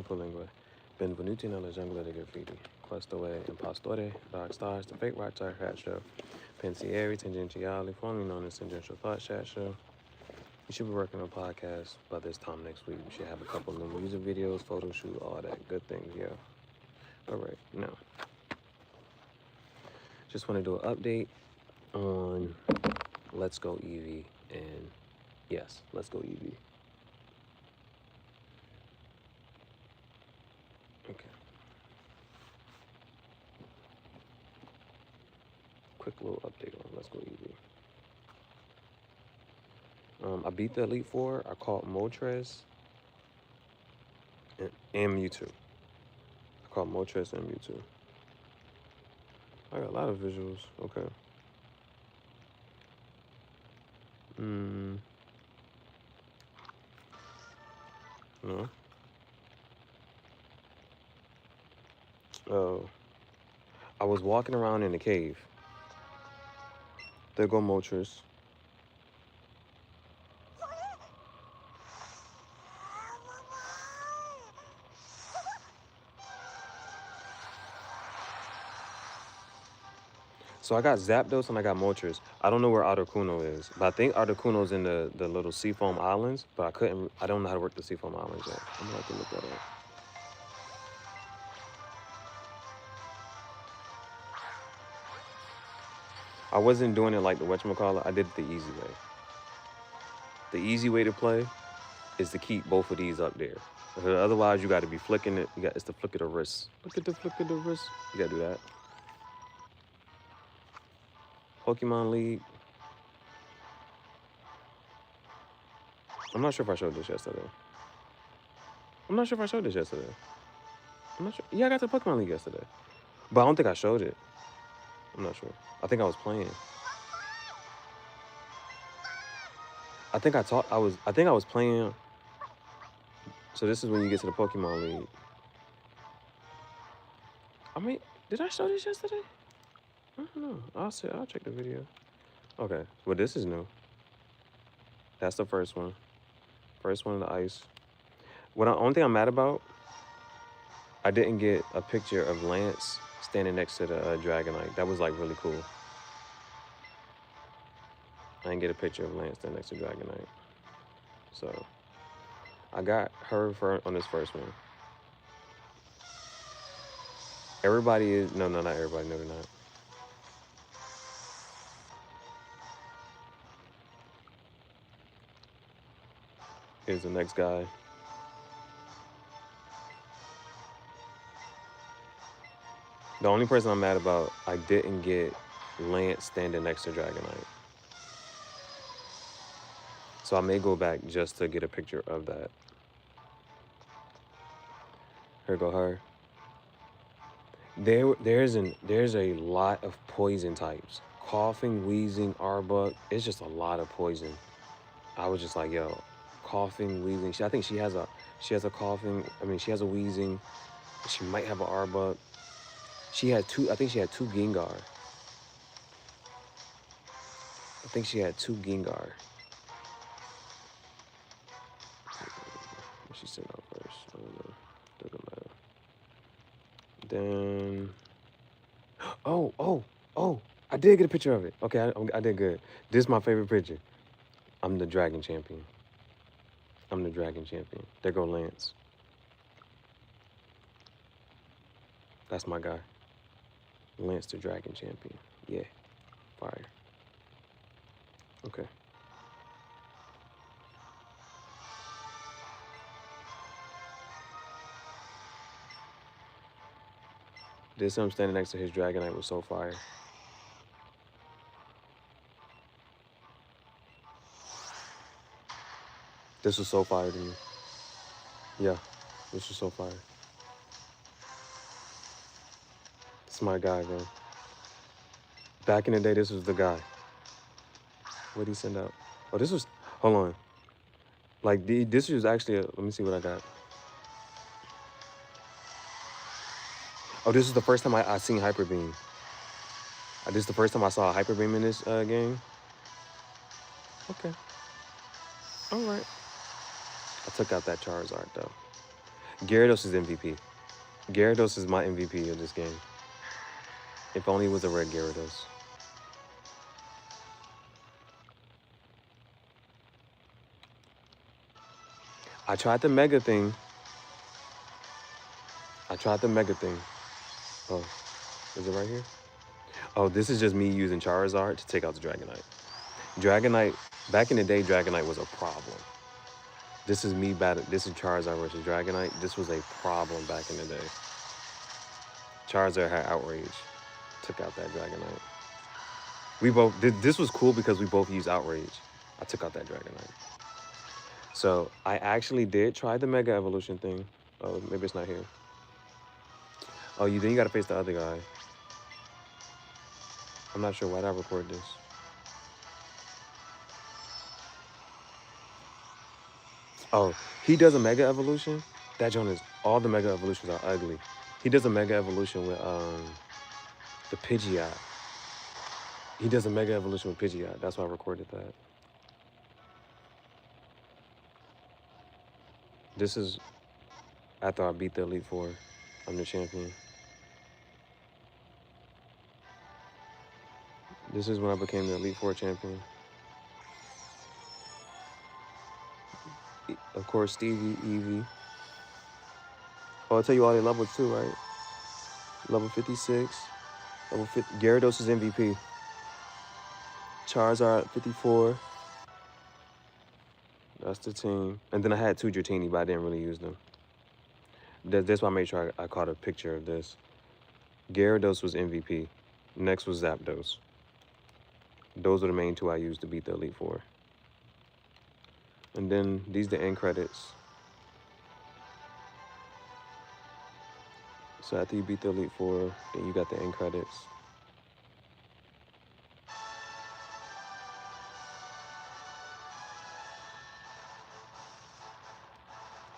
Lingue. Benvenuti nella giungla dei graffiti. Questo è Impostore, Dark Stars, the Fake Rock Tire Hat Show. Pensieri Tangentiali, formerly known as Tangential Thought Chat Show. We should be working on a podcast by this time next week. We should have a couple new music videos, photo shoot, all that good things, yeah. Alright, now. Just want to do an update on Let's Go Eevee, and yes, Let's Go Eevee. Okay. Quick little update on Let's Go Eevee. I beat the Elite Four. I caught Moltres and Mewtwo. I caught Moltres and Mewtwo. I got a lot of visuals. Okay. No. Oh. I was walking around in the cave. There go Moltres. So I got Zapdos and I got Moltres. I don't know where Articuno is, but I think Articuno's in the little Seafoam Islands, but I don't know how to work the Seafoam Islands yet. I'm gonna have to look that up. I wasn't doing it like the whatchamacallit. I did it the easy way. The easy way to play is to keep both of these up there. Otherwise, you got to be flicking it. It's the flick of the wrist. Look at the flick of the wrist. You got to do that. Pokemon League. I'm not sure if I showed this yesterday. I'm not sure if I showed this yesterday. I'm not sure. Yeah, I got the Pokemon League yesterday. But I don't think I showed it. I'm not sure. I think I was playing. I think I was playing. So this is when you get to the Pokemon League. I mean, did I show this yesterday? I don't know. I'll check the video. Okay. Well, this is new. That's the first one. First one in the ice. Only thing I'm mad about, I didn't get a picture of Lance standing next to the Dragonite. That was like really cool. I didn't get a picture of Lance standing next to Dragonite. So I got her on this first one. Everybody is no, not everybody. No, they're not. Here's the next guy. The only person I'm mad about, I didn't get Lance standing next to Dragonite. So I may go back just to get a picture of that. Here go her. There's a lot of poison types. Coughing, wheezing, Arbok. It's just a lot of poison. I was just like, yo, coughing, wheezing. I think she has a coughing. I mean, she has a wheezing. She might have an Arbok. I think she had two Gengar. I think she had two Gengar. She sent out first. I don't know. Doesn't matter. Then, oh! I did get a picture of it. Okay, I did good. This is my favorite picture. I'm the Dragon Champion. There go Lance. That's my guy. Lance the Dragon Champion. Yeah. Fire. Okay. This him standing next to his Dragonite was so fire. This was so fire to me. Yeah, this was so fire. This is my guy, bro. Back in the day, this was the guy. What'd he send out? Oh, this was, hold on. Like, this was actually, let me see what I got. Oh, this is the first time I seen Hyper Beam. This is the first time I saw a Hyper Beam in this game. Okay. All right. I took out that Charizard, though. Gyarados is MVP. Gyarados is my MVP of this game. If only it was a red Gyarados. I tried the Mega thing. Oh, is it right here? Oh, this is just me using Charizard to take out the Dragonite. Dragonite, back in the day, Dragonite was a problem. This is me battle. This is Charizard versus Dragonite. This was a problem back in the day. Charizard had Outrage. Took out that Dragonite. We both, this was cool because we both used Outrage. I took out that Dragonite. So I actually did try the Mega Evolution thing. Oh, maybe it's not here. Oh, then you gotta face the other guy. I'm not sure why did I record this. Oh, he does a Mega Evolution. That joint is, all the Mega Evolutions are ugly. He does a Mega Evolution with the Pidgeot. He does a Mega Evolution with Pidgeot. That's why I recorded that. This is after I beat the Elite Four. I'm the champion. This is when I became the Elite Four champion. Of course, Stevie, Eevee. Oh, I'll tell you all their levels too, right? Level 56. Level 50. Gyarados is MVP. Charizard 54. That's the team. And then I had 2 Dratini, but I didn't really use them. That's why I made sure I caught a picture of this. Gyarados was MVP. Next was Zapdos. Those are the main 2 I used to beat the Elite Four. And then these are the end credits. So after you beat the Elite Four, then you got the end credits.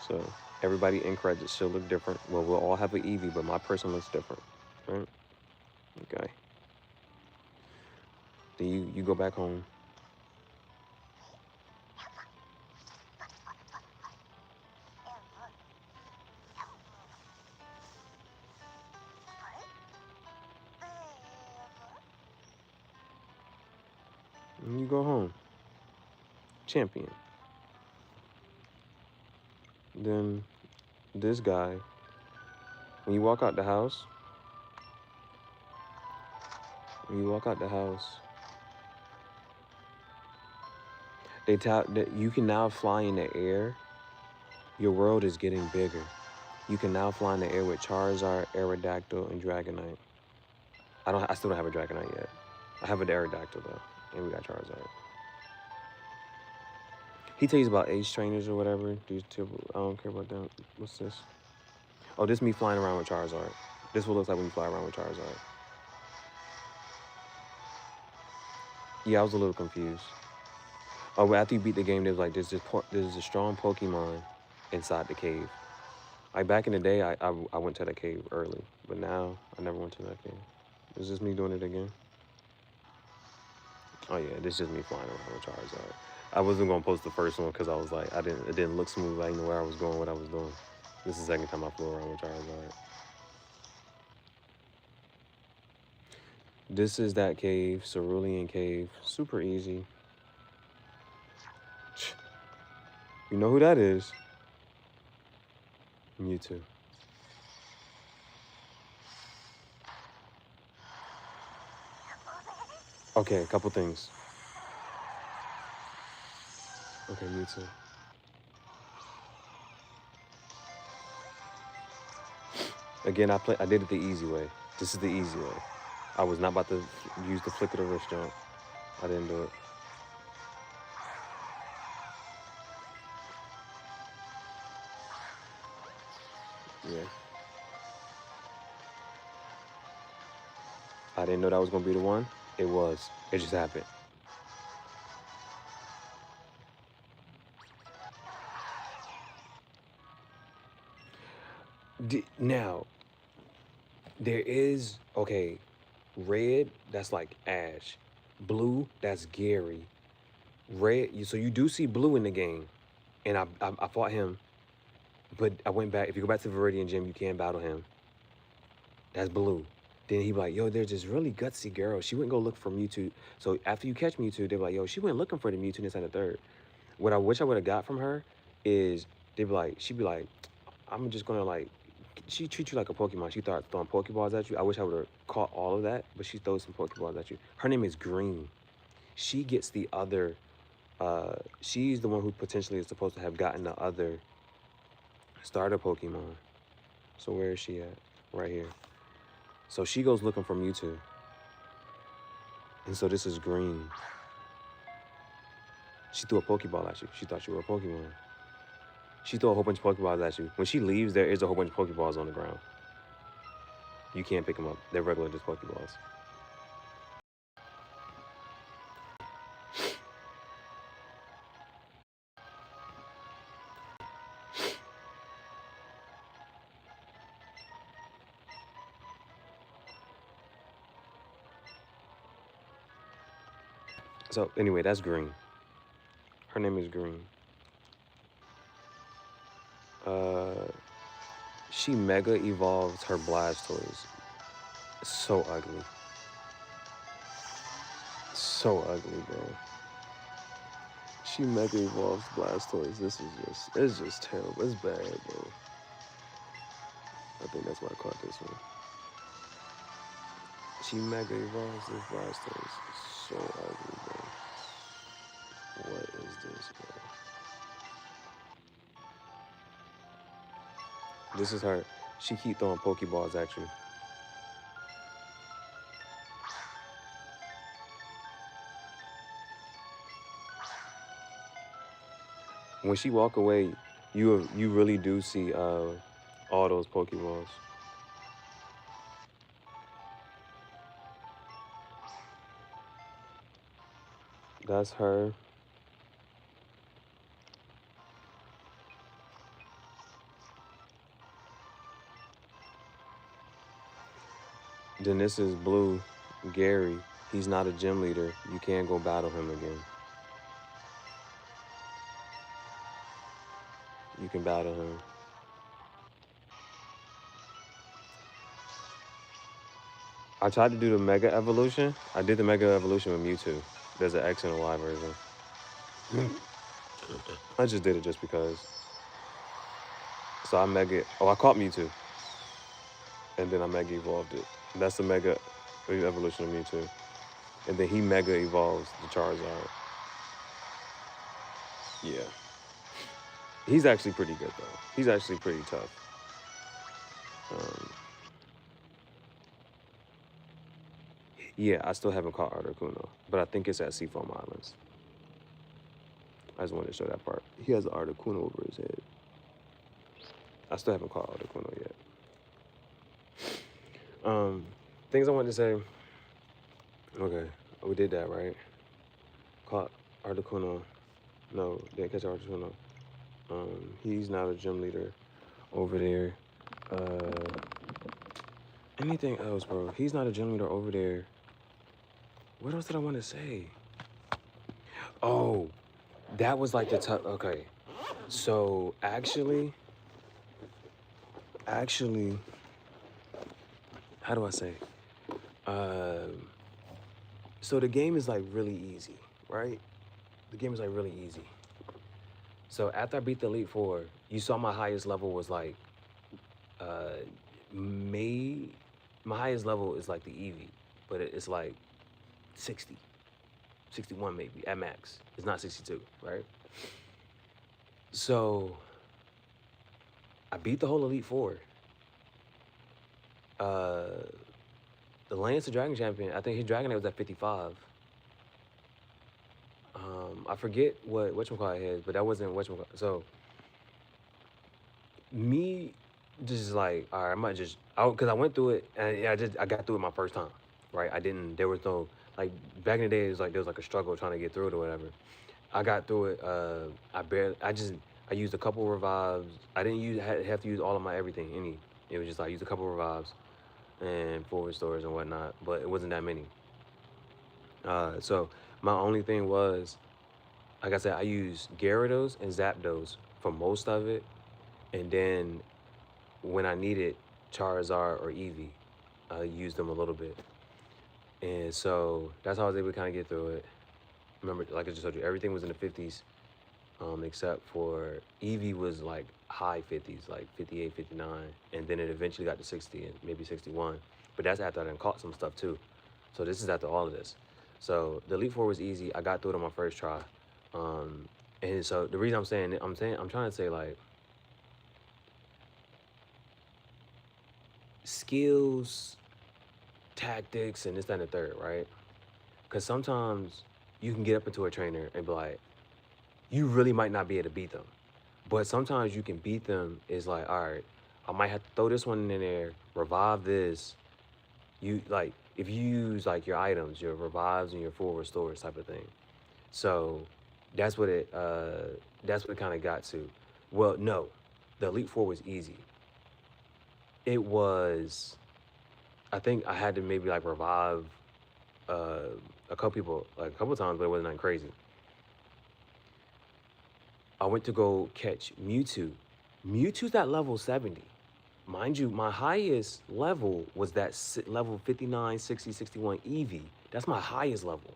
So everybody end credits should look different. Well, we'll all have an Eevee, but my person looks different, right? Okay. Then you go back home. And you go home. Champion. Then this guy, when you walk out the house, they tell that you can now fly in the air. Your world is getting bigger. You can now fly in the air with Charizard, Aerodactyl, and Dragonite. I still don't have a Dragonite yet. I have an Aerodactyl though, and we got Charizard. He tells you about ace trainers or whatever. I don't care about that. What's this? Oh, this is me flying around with Charizard. This is what it looks like when you fly around with Charizard. Yeah, I was a little confused. Oh, but after you beat the game, there's like there's a strong Pokemon inside the cave. Like back in the day, I went to the cave early, but now I never went to that cave. Is this me doing it again? Oh yeah, this is just me flying around with Charizard. I wasn't gonna post the first one because I was like, it didn't look smooth. I didn't know where I was going, what I was doing. This is the second time I flew around with Charizard. This is that cave, Cerulean Cave. Super easy. You know who that is? Mewtwo. Okay, a couple things. Okay, Mewtwo. Again, I did it the easy way. This is the easy way. I was not about to use the flick of the wrist jump. I didn't do it. Yeah. I didn't know that was gonna be the one. It was. It just happened. Now, there is, okay, red, that's like Ash. Blue, that's Gary. Red, so you do see blue in the game. And I fought him. But I went back. If you go back to the Viridian Gym, you can battle him. That's blue. Then he be like, yo, there's this really gutsy girl. She wouldn't go look for Mewtwo. So after you catch Mewtwo, they're like, yo, she went looking for the Mewtwo this and the third. What I wish I would have got from her is they'd be like, she'd be like, I'm just gonna like, she treats you like a Pokemon. She starts throwing Pokeballs at you. I wish I would have caught all of that, but she throws some Pokeballs at you. Her name is Green. She gets the other, she's the one who potentially is supposed to have gotten the other starter Pokemon. So where is she at? Right here. So she goes looking for Mewtwo. And so this is Green. She threw a Pokeball at you. She thought you were a Pokemon. She threw a whole bunch of Pokeballs at you. When she leaves, there is a whole bunch of Pokeballs on the ground. You can't pick them up. They're regular just Pokeballs. So anyway, that's Green. Her name is Green. She mega evolved her Blastoise. So ugly. So ugly, bro. She mega evolves Blastoise. It's just terrible. It's bad, bro. I think that's why I caught this one. She mega evolves this Blastoise. It's so ugly, bro. What is this, bro? This is her. She keep throwing Pokeballs at you. When she walk away, you really do see all those Pokeballs. That's her. Then this is Blue, Gary. He's not a gym leader. You can't go battle him again. You can battle him. I tried to do the Mega Evolution. I did the Mega Evolution with Mewtwo. There's an X and a Y version. I just did it just because. So I caught Mewtwo. And then I Mega Evolved it. That's the Mega Evolution of Mewtwo. And then he Mega Evolves the Charizard. Yeah. He's actually pretty good, though. He's actually pretty tough. Yeah, I still haven't caught Articuno, but I think it's at Seafoam Islands. I just wanted to show that part. He has an Articuno over his head. I still haven't caught Articuno yet. Things I wanted to say. Okay, we did that, right? Caught Articuno. No, didn't catch Articuno. He's not a gym leader over there. Anything else, bro? He's not a gym leader over there. What else did I want to say? Oh, that was like the tough. Okay, so actually, how do I say? So the game is like really easy, right? The game is like really easy. So after I beat the Elite Four, you saw my highest level was like, my highest level is like the eevee, but it's like 60, 61 maybe at max. It's not 62, right? So I beat the whole Elite Four. The Lance the Dragon Champion, I think his Dragonite was at 55. I forget what whatchamacallit had, but that wasn't whatchamacallit. So me just like, all right, I might just, because I went through it and I got through it my first time, right? There was no, like back in the day, it was like, there was like a struggle trying to get through it or whatever. I got through it. I used a couple revives. I didn't have to use all of my everything. It was just like, I used a couple revives and full restores and whatnot, but it wasn't that many. So my only thing was, like I said, I used Gyarados and Zapdos for most of it. And then when I needed Charizard or Eevee, I used them a little bit. And so that's how I was able to kind of get through it. Remember, like I just told you, everything was in the 50s, except for Eevee was like high 50s, like 58, 59. And then it eventually got to 60 and maybe 61. But that's after I done caught some stuff too. So this is after all of this. So the Elite Four was easy. I got through it on my first try. And so the reason I'm trying to say like skills, tactics, and this, that, and the third, right? Because sometimes you can get up into a trainer and be like, you really might not be able to beat them. But sometimes you can beat them is like, all right, I might have to throw this one in there, revive this. You like, if you use like your items, your revives and your full restores type of thing. So that's what it kind of got to. Well, no, the Elite Four was easy. It was, I think I had to maybe like revive a couple people like a couple times, but it wasn't nothing crazy. I went to go catch Mewtwo. Mewtwo's at level 70. Mind you, my highest level was that level 59, 60, 61 Eevee. That's my highest level.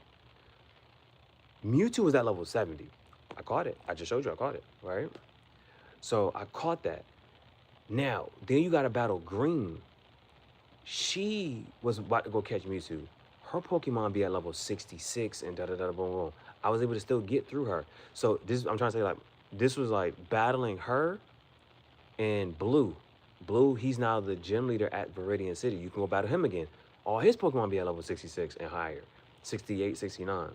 Mewtwo was at level 70. I caught it. I just showed you I caught it, right? So I caught that. Now, then you got to battle Green. She was about to go catch Mewtwo. Her Pokemon be at level 66 and da-da-da, boom, boom. I was able to still get through her. So this, I'm trying to say like, this was like battling her and Blue. Blue, he's now the gym leader at Viridian City. You can go battle him again. All his Pokemon be at level 66 and higher, 68, 69.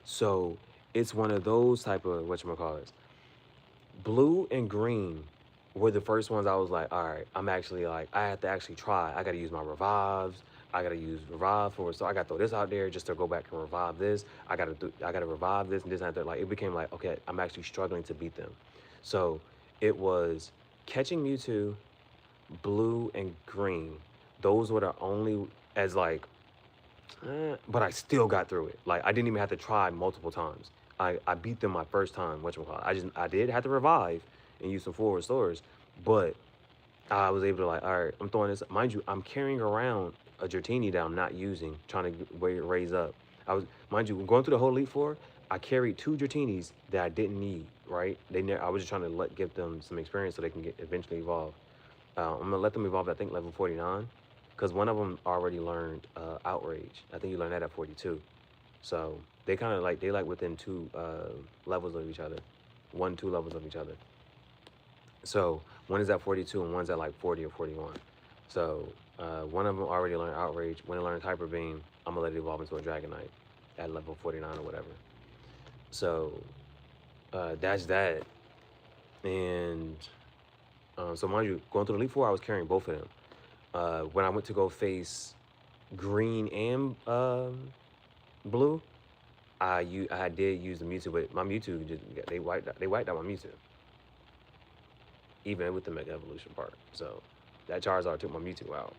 So it's one of those type of, whatchamacallits. Blue and Green were the first ones I was like, all right, I'm actually like, I have to actually try. I got to use my revives. I got to use revive for it. So I got to throw this out there just to go back and revive this. I got to revive this and this and that. Like, it became like, okay, I'm actually struggling to beat them. So it was catching Mewtwo, Blue, and Green. Those were the only, as like, but I still got through it. Like, I didn't even have to try multiple times. I beat them my first time, whatchamacallit. I did have to revive and use some full restores, but I was able to like, all right, I'm throwing this. Mind you, I'm carrying around a Dratini that I'm not using, trying to raise up. Mind you, going through the whole Elite Four, I carried 2 Dratinis that I didn't need, right? I was just trying to give them some experience so they can eventually evolve. I'm gonna let them evolve, I think, level 49, because one of them already learned Outrage. I think you learned that at 42. So they kind of like, within 2 levels of each other, 1, 2 levels of each other. So one is at 42 and one's at like 40 or 41. So one of them already learned Outrage. When it learns Hyper Beam, I'm gonna let it evolve into a Dragonite at level 49 or whatever. So that's that. And so mind you, going through the Elite Four, I was carrying both of them. When I went to go face Green and Blue, I did use the Mewtwo, but my Mewtwo they wiped out my Mewtwo, even with the Mega Evolution part. So that Charizard took my Mewtwo out.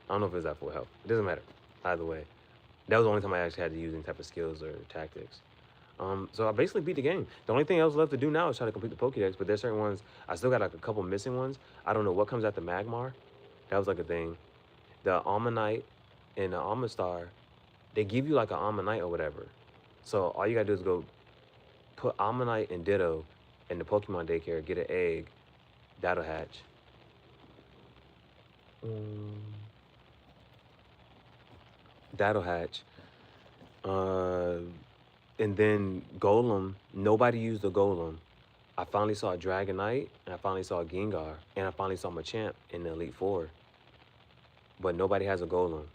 I don't know if it was at full health. It doesn't matter. Either way, that was the only time I actually had to use any type of skills or tactics. So I basically beat the game. The only thing else left to do now is try to complete the Pokédex, but there's certain ones, I still got like a couple missing ones. I don't know what comes after Magmar. That was like a thing. The Almanite and the Almastar, they give you like an Almanite or whatever. So all you gotta do is go put Almanite and Ditto in the Pokemon daycare, get an egg, that'll hatch. That'll hatch. And then Golem, nobody used a Golem. I finally saw a Dragonite, and I finally saw a Gengar, and I finally saw Machamp in the Elite Four. But nobody has a Golem.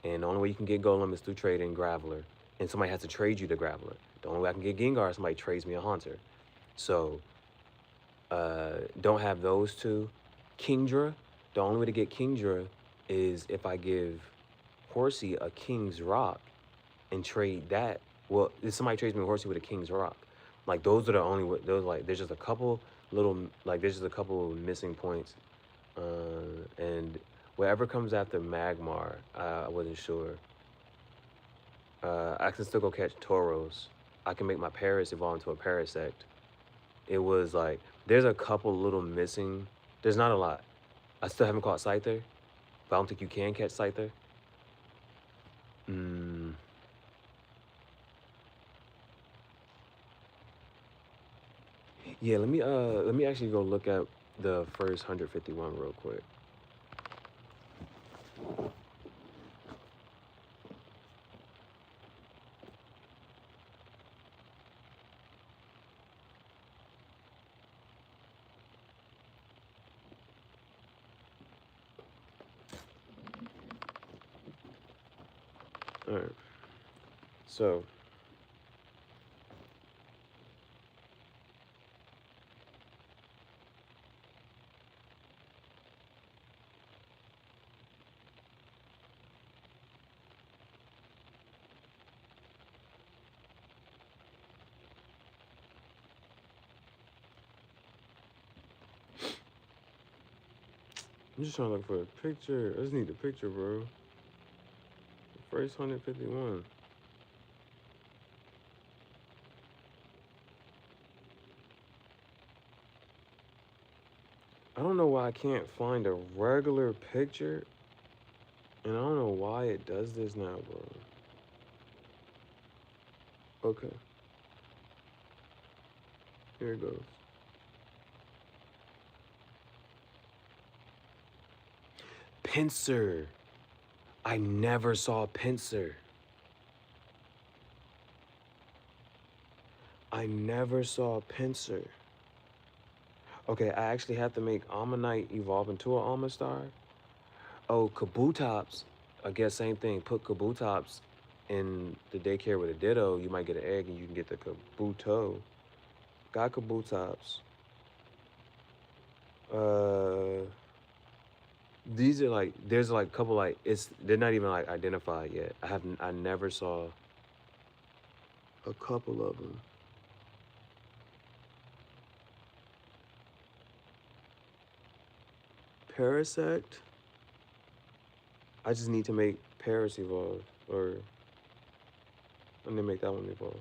And the only way you can get Golem is through trading Graveler. And somebody has to trade you the Graveler. The only way I can get Gengar is somebody trades me a Haunter. So, don't have those two. Kingdra, the only way to get Kingdra is if I give Horsey a King's Rock and trade that. Well, if somebody trades me Horsey with a King's Rock. Like, those are the only, those, like, there's just a couple little, like, there's just a couple missing points. And whatever comes after Magmar, I wasn't sure. I can still go catch Tauros. I can make my Paris evolve into a Parasect. it was like, there's a couple little missing. There's not a lot. I still haven't caught Scyther, but I don't think you can catch Scyther. Yeah, let me actually go look at the first 151 real quick. All right. So, I'm just trying to look for a picture. I just need the picture, bro. First 151. I don't know why I can't find a regular picture. And I don't know why it does this now, bro. Okay. Here it goes. Pinsir. I never saw Pinsir. I never saw Pinsir. Okay, I actually have to make Ammonite evolve into an Amistar. Oh, Kabutops. I guess same thing. Put Kabutops in the daycare with a Ditto. You might get an egg and you can get the Kabuto. Got Kabutops. These are like, there's like a couple like, they're not even like identified yet. I never saw a couple of them. Parasect. I just need to make Paras evolve, or I'm gonna make that one evolve.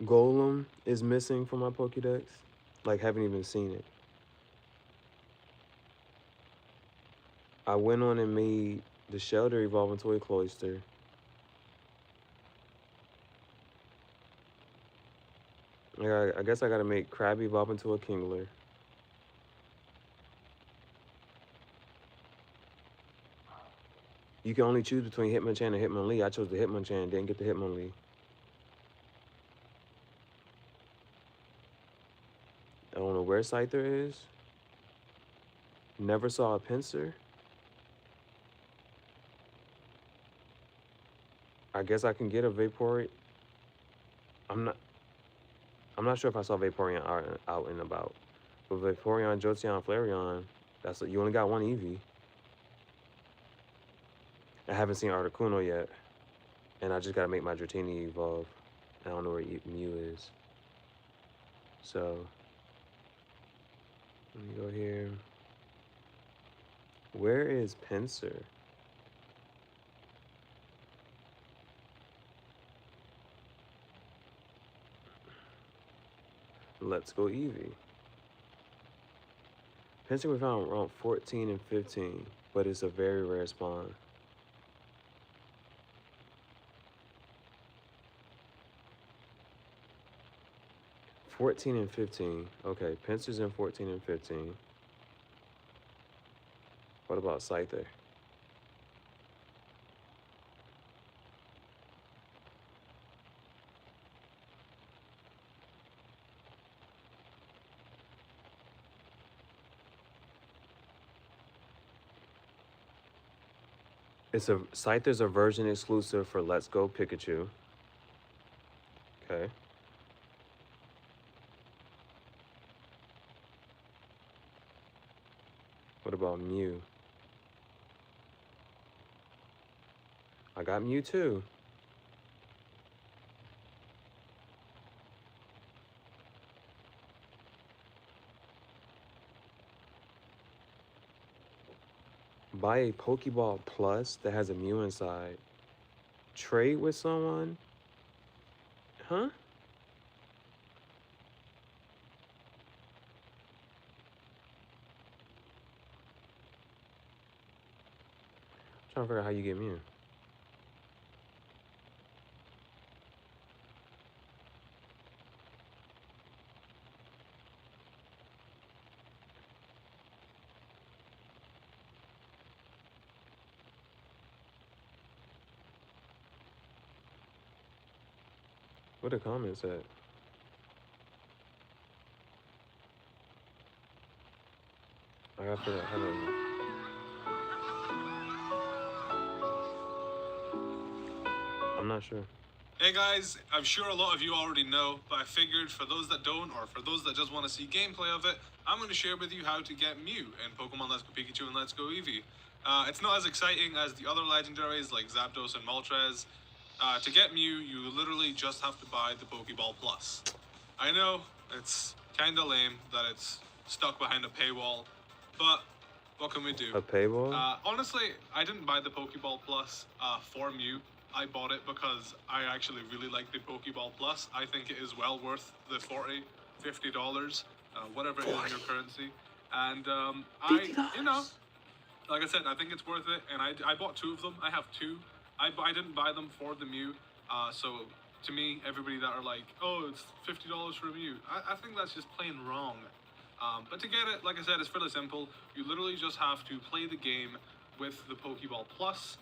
Golem is missing from my Pokédex. Like, haven't even seen it. I went on and made the Shelter evolve into a Cloyster. I guess I gotta make Crab evolve into a Kingler. You can only choose between Hitmonchan and Hitmonlee. I chose the Hitmonchan, didn't get the Hitmonlee. I don't know where Scyther is. Never saw a Pinsir. I guess I can get a Vaporeon. I'm not sure if I saw Vaporeon out and about. But Vaporeon, Jolteon, Flareon, you only got one Eevee. I haven't seen Articuno yet. And I just gotta make my Dratini evolve. I don't know where Mew is. So, let me go here. Where is Pinsir? Let's go Eevee. Pinsir we found around 14 and 15, but it's a very rare spawn. $14 and $15. Okay, Pinsir's in 14 and 15. What about Scyther? Scyther's a version exclusive for Let's Go Pikachu. Okay. What about Mew? I got Mewtwo. Buy a Pokeball Plus that has a Mew inside. trade with someone. Huh? I'm trying to figure out how you get Mew. What the comments at? I gotta figure out how to. I'm not sure. Hey guys, I'm sure a lot of you already know, but I figured for those that don't, or for those that just want to see gameplay of it, I'm going to share with you how to get Mew in Pokemon Let's Go Pikachu and Let's Go Eevee. It's not as exciting as the other legendaries like Zapdos and Moltres. To get Mew, you literally just have to buy the Pokeball Plus. I know, it's kinda lame that it's stuck behind a paywall, but what can we do? A paywall? Honestly, I didn't buy the Pokeball Plus for Mew. I bought it because I actually really like the Pokeball Plus. I think it is well worth the $40, $50, whatever it is in your currency. And you know, like I said, I think it's worth it. And I bought two of them. I have two. I didn't buy them for the Mew. So to me, everybody that are like, oh, it's $50 for a Mew, I think that's just plain wrong. But to get it, like I said, it's fairly simple. You literally just have to play the game with the Pokeball Plus.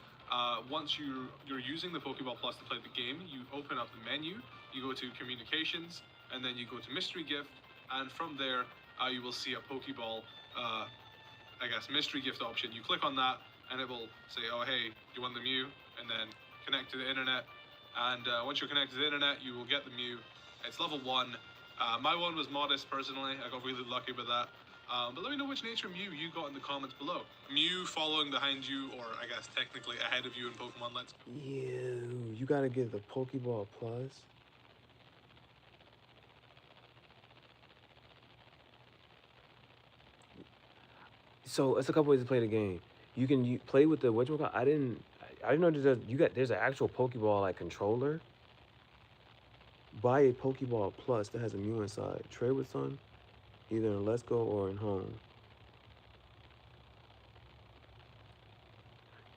Once you're using the Pokeball Plus to play the game, you open up the menu, you go to Communications, and then you go to Mystery Gift, and from there you will see a Pokeball, I guess, Mystery Gift option. You click on that, and it will say, oh hey, you want the Mew, and then connect to the internet. And once you're connected to the internet, you will get the Mew. It's level 1. My one was modest personally. I got really lucky with that. But let me know which nature Mew you got in the comments below. Mew following behind you, or I guess technically ahead of you in Pokemon Let's Go. You gotta get the Pokeball Plus. So it's a couple ways to play the game. You can play with the whatchamacallit. I didn't know there's an actual Pokeball like controller. Buy a Pokeball Plus that has a Mew inside. Trade with some, either in Let's Go or in Home.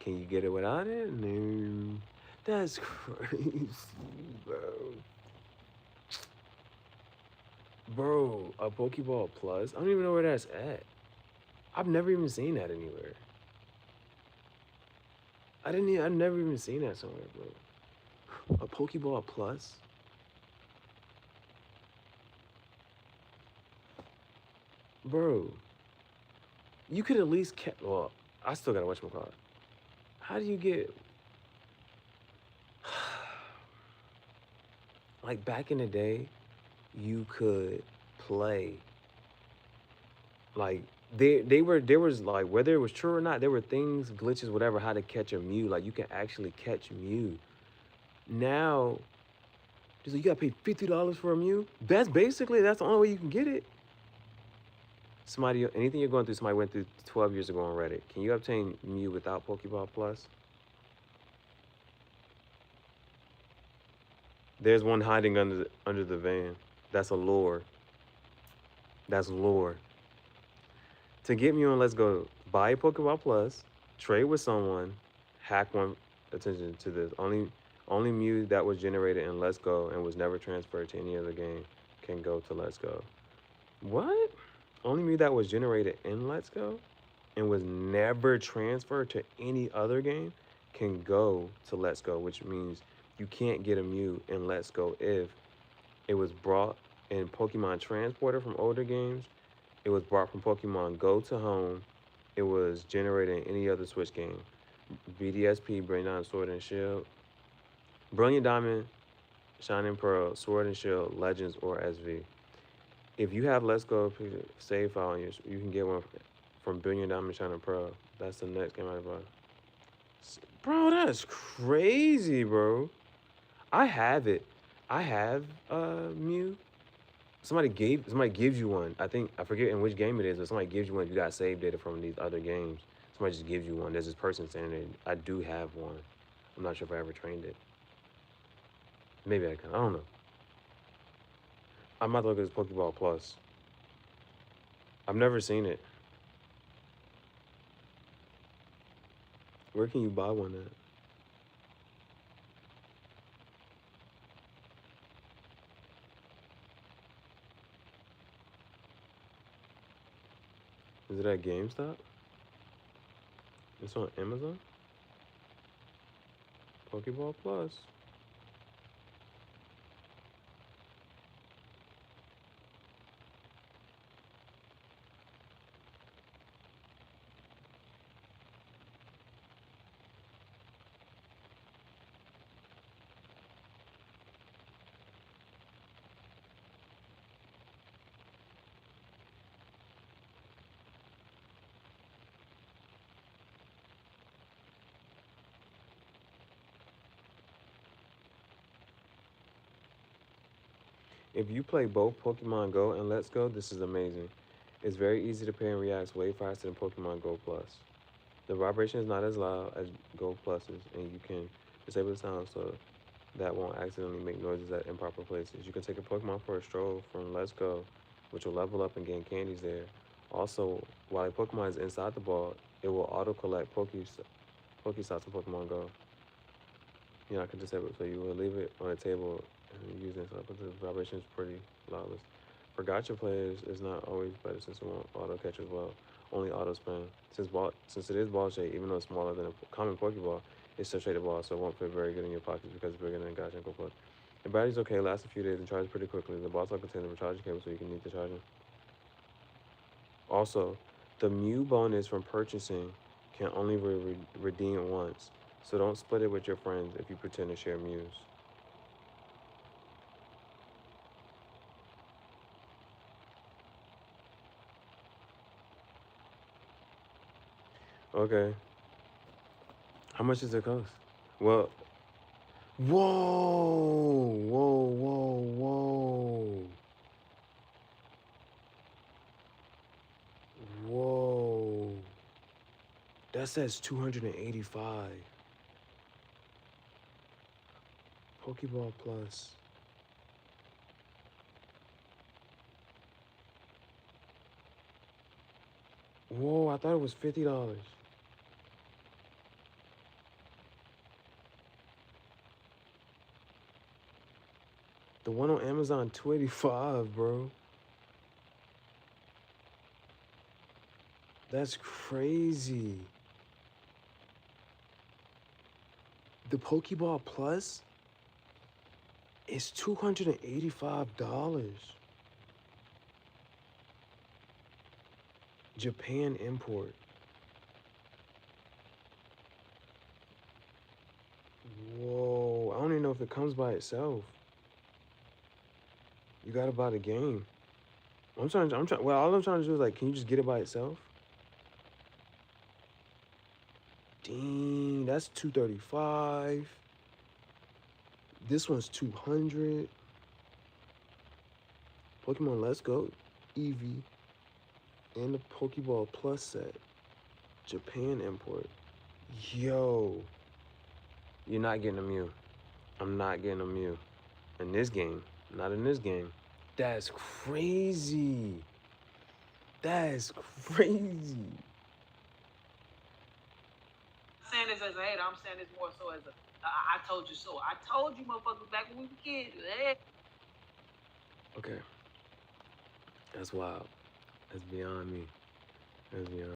Can you get it without it? No. That's crazy, bro. Bro, a Pokeball Plus? I don't even know where that's at. I've never even seen that anywhere. I've never even seen that somewhere, bro. A Pokeball Plus? Bro, you could at least well, I still gotta watch my card. How do you get like back in the day, you could play like there was like, whether it was true or not, there were things, glitches, whatever, how to catch a Mew. Like you can actually catch Mew. Now, just like, you gotta pay $50 for a Mew. That's the only way you can get it. Anything you're going through, somebody went through 12 years ago on Reddit. Can you obtain Mew without Pokeball Plus? There's one hiding under the van. That's a lure. That's lure. To get Mew on Let's Go, buy a Pokeball Plus, trade with someone, hack one. Attention to this. Only Mew that was generated in Let's Go and was never transferred to any other game can go to Let's Go. What? Only Mew that was generated in Let's Go and was never transferred to any other game can go to Let's Go, which means you can't get a Mew in Let's Go if it was brought in Pokemon Transporter from older games, it was brought from Pokemon Go to Home, it was generated in any other Switch game. BDSP, Brilliant Diamond, Sword and Shield, Brilliant Diamond, Shining Pearl, Sword and Shield, Legends, or SV. If you have Let's Go save file, you can get one from Brilliant Diamond, Shining Pearl. That's the next game I buy. Bro, that's crazy, bro. I have it. I have Mew. Somebody gives you one. I forget in which game it is, but somebody gives you one if you got save data from these other games. Somebody just gives you one. There's this person saying that I do have one. I'm not sure if I ever trained it. Maybe I can. I don't know. I'm about to look at this Pokeball Plus. I've never seen it. Where can you buy one at? Is it at GameStop? It's on Amazon? Pokeball Plus. If you play both Pokemon Go and Let's Go, this is amazing. It's very easy to pair and reacts way faster than Pokemon Go Plus. The vibration is not as loud as Go Pluses, and you can disable the sound so that won't accidentally make noises at improper places. You can take a Pokemon for a stroll from Let's Go, which will level up and gain candies there. Also, while a Pokemon is inside the ball, it will auto-collect Pokestops in Pokemon Go. You know, I can disable it, so you will leave it on a table and use it. So the vibration is pretty loudless. For gotcha players, it's not always better since it won't auto catch as well. Only auto spin. Since it is ball shaped, even though it's smaller than a common Pokeball, it's still shaped ball, so it won't fit very good in your pockets because it's bigger than a gotcha and go flip. The battery's okay, lasts a few days and charges pretty quickly. The box will contain the recharging cable so you can need the charging. Also, the Mew bonus from purchasing can only be redeemed once, so don't split it with your friends if you pretend to share Mews. Okay. How much does it cost? Well, whoa. Whoa. That says 285. Pokeball Plus. Whoa, I thought it was $50. The one on Amazon, $285, bro. That's crazy. The Pokeball Plus is $285. Japan import. Whoa, I don't even know if it comes by itself. You gotta buy the game. Well, all I'm trying to do is like, can you just get it by itself? Dang, that's 235. This one's 200. Pokemon Let's Go, Eevee, and the Pokeball Plus set. Japan import. Yo, you're not getting a Mew. I'm not getting a Mew. In this game. Not in this game. That's crazy. That is crazy. Saying this as a hater, I'm saying this more so as a I told you so. I told you motherfuckers back when we were kids. Hey. Okay. That's wild. That's beyond me. That's beyond.